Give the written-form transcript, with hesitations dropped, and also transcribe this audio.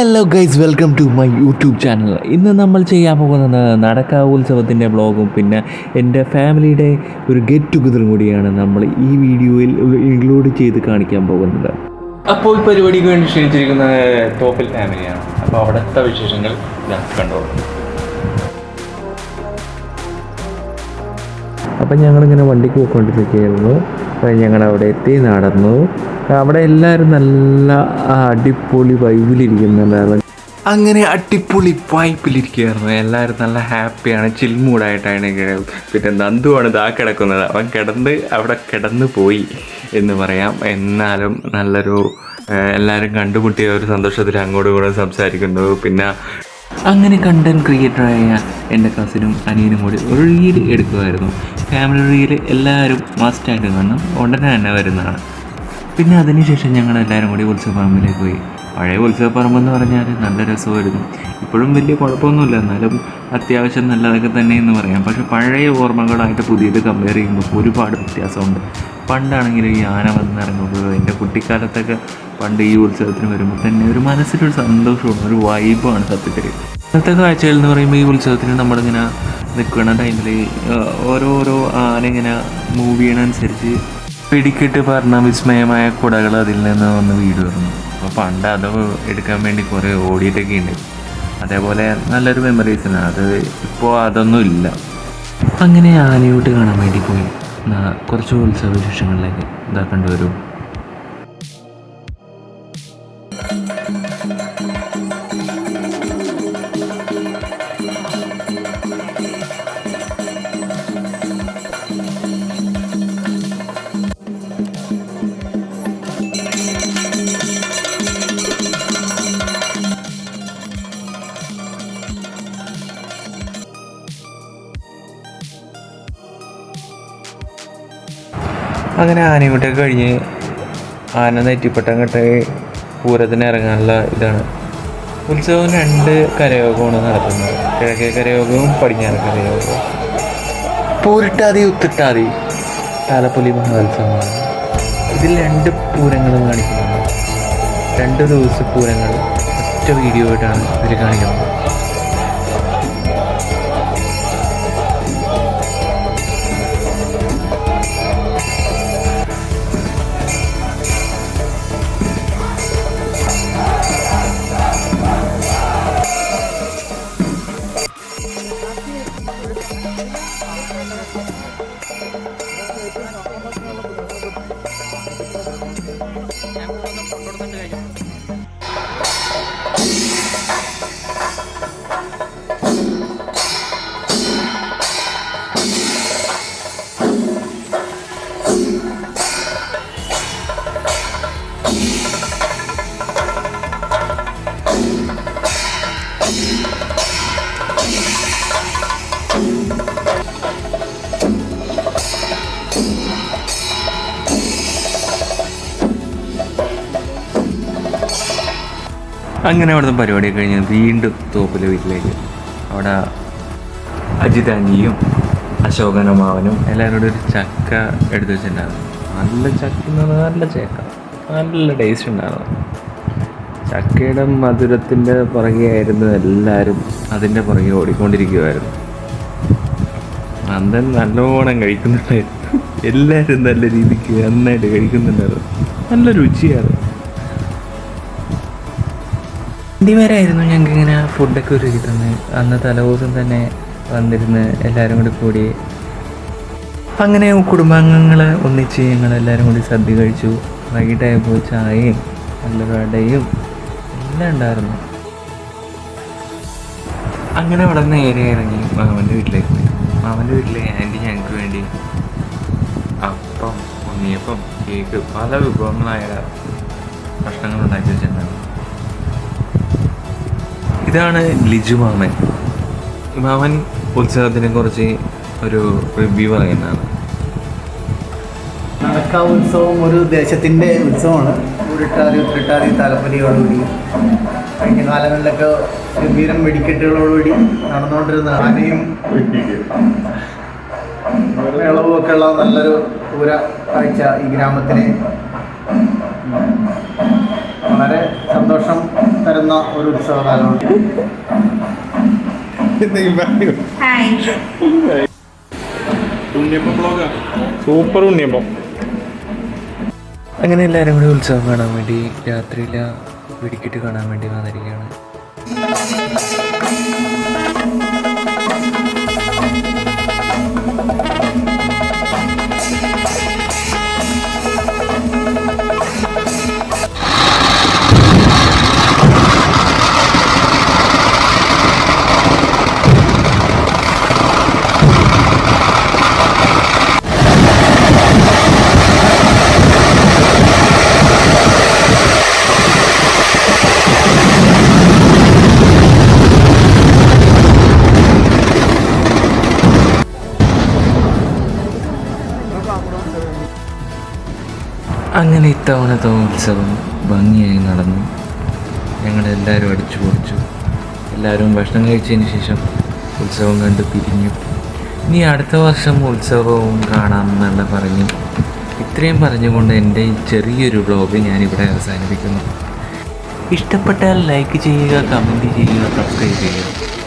Hello guys, welcome to my YouTube channel. ഇന്ന് നമ്മൾ ചെയ്യാൻ പോകുന്നത് നടക്കാവ് ഉത്സവത്തിൻ്റെ വ്ളോഗും പിന്നെ എൻ്റെ ഫാമിലിയുടെ ഒരു ഗെറ്റ് ടുഗദറും കൂടിയാണ് നമ്മൾ ഈ വീഡിയോയിൽ ഇൻക്ലൂഡ് ചെയ്ത് കാണിക്കാൻ പോകുന്നത്. അപ്പോൾ ഈ പരിപാടിക്ക് വേണ്ടി ക്ഷണിച്ചിരിക്കുന്ന തോപ്പിൽ ഫാമിലിയാണ്. അപ്പോൾ അവിടുത്തെ വിശേഷങ്ങൾ കണ്ടോളൂ. അപ്പം ഞങ്ങളിങ്ങനെ വണ്ടിക്ക് പോയിക്കൊണ്ടിരിക്കുകയായിരുന്നു. ഞങ്ങളവിടെ എത്തി, നടന്നു. അവിടെ എല്ലാവരും നല്ല അടിപൊളി വൈബിലിരിക്കുന്നുണ്ടായിരുന്നു. അങ്ങനെ അടിപൊളി വൈബിലിരിക്കുകയായിരുന്നു എല്ലാവരും. നല്ല ഹാപ്പിയാണ്, ചിൽ മൂഡായിട്ടാണ്. പിന്നെ നന്ദുവാണ് ഇതാ കിടക്കുന്നത്. അവൻ അവിടെ കിടന്നു പോയി എന്ന് പറയാം. എന്നാലും നല്ലൊരു എല്ലാവരും കണ്ടുമുട്ടിയ ഒരു സന്തോഷത്തിൽ അങ്ങോട്ടും ഇങ്ങോട്ടും സംസാരിക്കുന്നു. പിന്നെ അങ്ങനെ കണ്ടൻറ് ക്രിയേറ്ററായ എൻ്റെ കസിനും അനിയനും കൂടി ഒരു റീൽ എടുക്കുമായിരുന്നു. ഫാമിലി റീൽ എല്ലാവരും മസ്റ്റായിട്ട് കാണണം, ഉടനെ തന്നെ വരുന്നതാണ്. പിന്നെ അതിനുശേഷം ഞങ്ങളെല്ലാവരും കൂടി ഉത്സവപ്പറമ്പിലേക്ക് പോയി. പഴയ ഉത്സവപ്പറമ്പെന്ന് പറഞ്ഞാൽ നല്ല രസമായിരുന്നു. ഇപ്പോഴും വലിയ കുഴപ്പമൊന്നുമില്ല, എന്നാലും അത്യാവശ്യം നല്ലതൊക്കെ തന്നെ എന്ന് പറയാം. പക്ഷേ പഴയ ഓർമ്മകളായിട്ട് പുതിയത് കമ്പയർ ചെയ്യുമ്പോൾ ഒരുപാട് വ്യത്യാസമുണ്ട്. പണ്ടാണെങ്കിൽ ഈ ആന വന്നിറങ്ങുമ്പോൾ എൻ്റെ കുട്ടിക്കാലത്തൊക്കെ പണ്ട് ഈ ഉത്സവത്തിന് വരുമ്പോൾ തന്നെ ഒരു മനസ്സിലൊരു സന്തോഷമാണ്, ഒരു വൈബാണ് സത്യത്തിൽ. ഇന്നത്തെ കാഴ്ചകൾ എന്ന് പറയുമ്പോൾ ഈ ഉത്സവത്തിന് നമ്മളിങ്ങനെ നിൽക്കുന്ന ടൈമിൽ ഓരോരോ ആന ഇങ്ങനെ മൂവ് ചെയ്യണനുസരിച്ച് പിടിക്കിട്ട് പറഞ്ഞ വിസ്മയമായ കുടകൾ അതിൽ നിന്ന് വന്ന് വീട് വരുന്നു. അപ്പോൾ പണ്ട് അത് എടുക്കാൻ വേണ്ടി കുറേ ഓടിയിട്ടൊക്കെ ഉണ്ട്. അതേപോലെ നല്ലൊരു മെമ്മറീസാണ് അത്. ഇപ്പോൾ അതൊന്നും ഇല്ല. അങ്ങനെ ആനയൂട്ട് കാണാൻ വേണ്ടി പോയി. കുറച്ച് ഉത്സവ വിശേഷങ്ങളിലേക്ക് ഇതാ കണ്ടുവരും. അങ്ങനെ ആനയൂട്ടൊക്കെ കഴിഞ്ഞ് ആന നെറ്റിപ്പട്ടങ്ങട്ട് പൂരത്തിന് ഇറങ്ങാനുള്ള ഇതാണ്. ഉത്സവം 2 കരയോഗമാണ് നടത്തുന്നത്. കിഴക്കേ കരയോഗവും പടിഞ്ഞാറ് കരയോഗവും. പൂരിട്ടാതി ഉത്തിട്ടാതി താലപ്പൊലി മഹോത്സവമാണ്. ഇതിൽ 2 പൂരങ്ങളും കാണിക്കുന്നുണ്ട്. 2 ദിവസം പൂരങ്ങൾ ഒറ്റ വീഡിയോ ആയിട്ടാണ് ഇതിൽ കാണിക്കുന്നത്. അങ്ങനെ അവിടുത്തെ പരിപാടിയൊക്കെ കഴിഞ്ഞ് വീണ്ടും തോപ്പിലെ വീട്ടിലേക്ക്. അവിടെ അജിതാഞ്ചിയും അശോകനമാവനും എല്ലാവരോടും ഒരു ചക്ക എടുത്ത് വെച്ചിട്ടുണ്ടായിരുന്നു. നല്ല ചക്ക എന്ന് പറഞ്ഞാൽ നല്ല ചക്ക, നല്ല ടേസ്റ്റ് ഉണ്ടായിരുന്നു. ചക്കയുടെ മധുരത്തിൻ്റെ പുറകെ ആയിരുന്നു എല്ലാവരും, അതിൻ്റെ പുറകെ ഓടിക്കൊണ്ടിരിക്കുമായിരുന്നു. അന്തൻ നല്ലോണം കഴിക്കുന്നുണ്ടായിരുന്നു. എല്ലാവരും നല്ല രീതിക്ക് നന്നായിട്ട് കഴിക്കുന്നുണ്ടായിരുന്നു. നല്ല രുചിയാണ്. വരെയായിരുന്നു ഞങ്ങൾക്കിങ്ങനെ ഫുഡൊക്കെ ഒരുക്കി തന്നെ. അന്ന് തലേദിവസം തന്നെ വന്നിരുന്ന് എല്ലാവരും കൂടി അങ്ങനെ കുടുംബാംഗങ്ങൾ ഒന്നിച്ച് ഞങ്ങളെല്ലാവരും കൂടി സദ്യ കഴിച്ചു. വൈകിട്ടായപ്പോൾ ചായയും നല്ലൊരു അടയും എല്ലാം ഉണ്ടായിരുന്നു. അങ്ങനെ അവിടെ നേരെ ഇറങ്ങി മാമൻ്റെ വീട്ടിലേക്ക് പോയി. മാമൻ്റെ വീട്ടിലെ ആൻറ്റി ഞങ്ങൾക്ക് വേണ്ടി അപ്പം, ഉണ്ണിയപ്പം, കേക്ക്, പല വിഭവങ്ങളായ ഭക്ഷണങ്ങൾ ഉണ്ടാക്കി വെച്ചിട്ടുണ്ടായിരുന്നു. ഇതാണ് ലിജു മാമൻ. മാമൻ ഉത്സവത്തിനെ കുറിച്ച് ഒരു റിവ്യൂ പറയുന്നതാണ്. നടക്കാവ് ഉത്സവം ഒരു ദേശത്തിൻ്റെ ഉത്സവമാണ്. ഉരുട്ടാതി ഉത്രട്ടാതി താലപ്പൊലിയോടുകൂടി കഴിഞ്ഞ കാലങ്ങളിലൊക്കെ ഗംഭീരം വെടിക്കെട്ടുകളോടുകൂടി നടന്നുകൊണ്ടിരുന്ന ആനയും മേളവുമൊക്കെ ഉള്ള നല്ലൊരു പൂര കാഴ്ച ഈ ഗ്രാമത്തിന് വളരെ സന്തോഷം തരുന്ന ഒരു ഉത്സവകാലമാണ്. സൂപ്പർ ഉണ്ണിയപ്പം. അങ്ങനെ എല്ലാവരും കൂടി ഉത്സവം കാണാൻ വേണ്ടി രാത്രിയില വെടിക്കെട്ട് കാണാൻ വേണ്ടി വന്നിരിക്കുകയാണ്. അങ്ങനെ ഇത്തവണത്തെ ഉത്സവം ഭംഗിയായി നടന്നു. ഞങ്ങളെല്ലാവരും അടിച്ചു പൊളിച്ചു. എല്ലാവരും ഭക്ഷണം കഴിച്ചതിന് ശേഷം ഉത്സവം കണ്ട് പിരിഞ്ഞു. ഇനി അടുത്ത വർഷം ഉത്സവവും കാണാമെന്നുള്ള പറഞ്ഞു. ഇത്രയും പറഞ്ഞുകൊണ്ട് എൻ്റെ ഈ ചെറിയൊരു വ്ളോഗ് ഞാനിവിടെ അവസാനിപ്പിക്കുന്നു. ഇഷ്ടപ്പെട്ടാൽ ലൈക്ക് ചെയ്യുക, കമൻറ്റ് ചെയ്യുക, സബ്സ്ക്രൈബ് ചെയ്യുക.